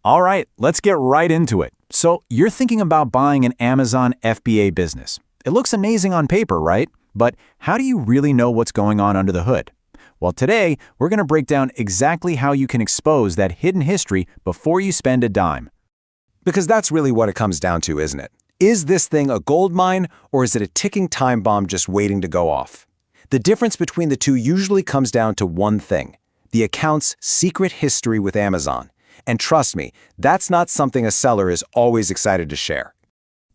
All right, let's get right into it. So you're thinking about buying an Amazon FBA business. It looks amazing on paper, right? But how do you really know what's going on under the hood? Well, today, we're going to break down exactly how you can expose that hidden history before you spend a dime. Because that's really what it comes down to, isn't it? Is this thing a gold mine, or is it a ticking time bomb just waiting to go off? The difference between the two usually comes down to one thing: the account's secret history with Amazon. And trust me, that's not something a seller is always excited to share.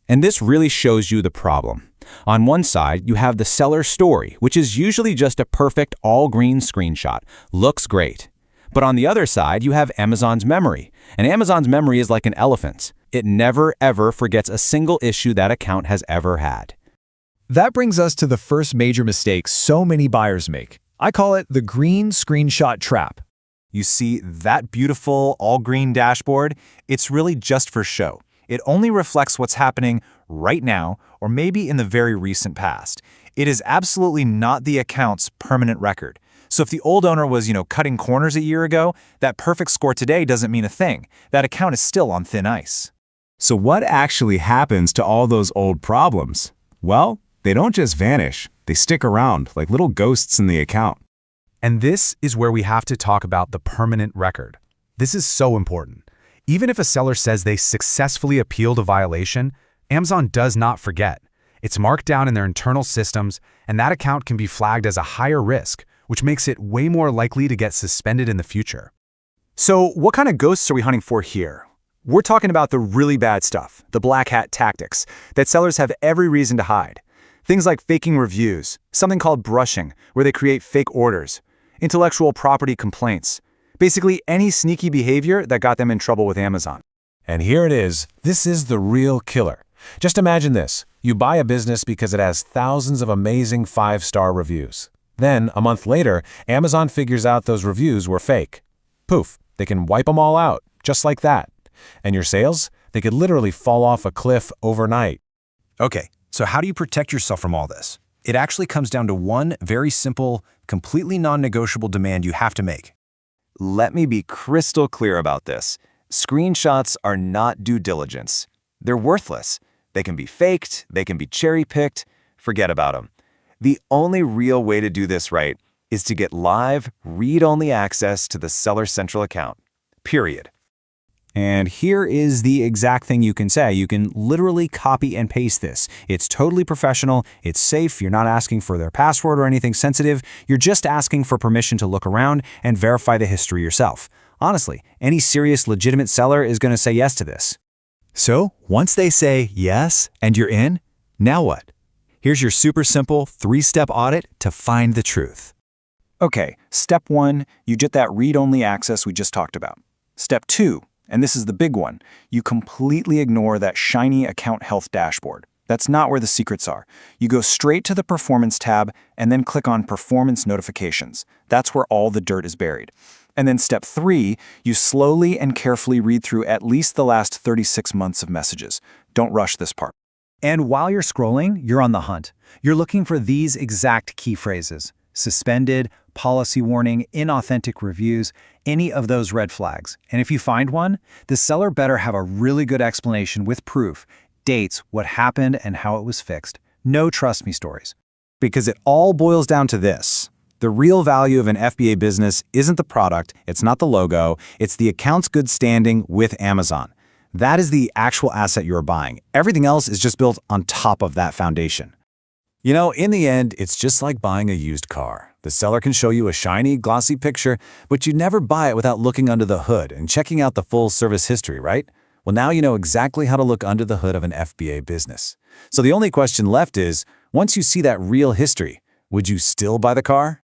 And this really shows you the problem. On one side, you have the seller's story, which is usually just a perfect all-green screenshot. Looks great. But on the other side, you have Amazon's memory. And Amazon's memory is like an elephant's. It never, ever forgets a single issue that account has ever had. That brings us to the first major mistake so many buyers make. I call it the green screenshot trap. You see that beautiful all-green dashboard? It's really just for show. It only reflects what's happening right now or maybe in the very recent past. It is absolutely not the account's permanent record. So if the old owner was, cutting corners a year ago, that perfect score today doesn't mean a thing. That account is still on thin ice. So what actually happens to all those old problems? Well, they don't just vanish. They stick around like little ghosts in the account. And this is where we have to talk about the permanent record. This is so important. Even if a seller says they successfully appealed a violation, Amazon does not forget. It's marked down in their internal systems, and that account can be flagged as a higher risk, which makes it way more likely to get suspended in the future. So what kind of ghosts are we hunting for here? We're talking about the really bad stuff, the black hat tactics, that sellers have every reason to hide. Things like faking reviews, something called brushing, where they create fake orders, intellectual property complaints, basically any sneaky behavior that got them in trouble with Amazon. And here it is. This is the real killer. Just imagine this. You buy a business because it has thousands of amazing 5-star reviews. Then, a month later, Amazon figures out those reviews were fake. Poof, they can wipe them all out, just like that. And your sales? They could literally fall off a cliff overnight. Okay, so how do you protect yourself from all this? It actually comes down to one very simple, completely non-negotiable demand you have to make. Let me be crystal clear about this. Screenshots are not due diligence. They're worthless. They can be faked, they can be cherry-picked. Forget about them. The only real way to do this right is to get live, read-only access to the Seller Central account. Period. And here is the exact thing you can say. You can literally copy and paste this. It's totally professional. It's safe. You're not asking for their password or anything sensitive. You're just asking for permission to look around and verify the history yourself. Honestly, any serious, legitimate seller is going to say yes to this. So, once they say yes and you're in, now what? Here's your super simple 3-step audit to find the truth. Okay, step 1, you get that read-only access we just talked about. Step 2, and this is the big one, you completely ignore that shiny account health dashboard. That's not where the secrets are. You go straight to the Performance tab and then click on Performance Notifications. That's where all the dirt is buried. And then step 3, you slowly and carefully read through at least the last 36 months of messages. Don't rush this part. And while you're scrolling, you're on the hunt. You're looking for these exact key phrases: suspended, policy warning, inauthentic reviews, any of those red flags. And if you find one, the seller better have a really good explanation with proof, dates, what happened, and how it was fixed. No trust me stories. Because it all boils down to this. The real value of an FBA business isn't the product, it's not the logo, it's the account's good standing with Amazon. That is the actual asset you're buying. Everything else is just built on top of that foundation. In the end, it's just like buying a used car. The seller can show you a shiny, glossy picture, but you'd never buy it without looking under the hood and checking out the full service history, right? Well, now you know exactly how to look under the hood of an FBA business. So the only question left is, once you see that real history, would you still buy the car?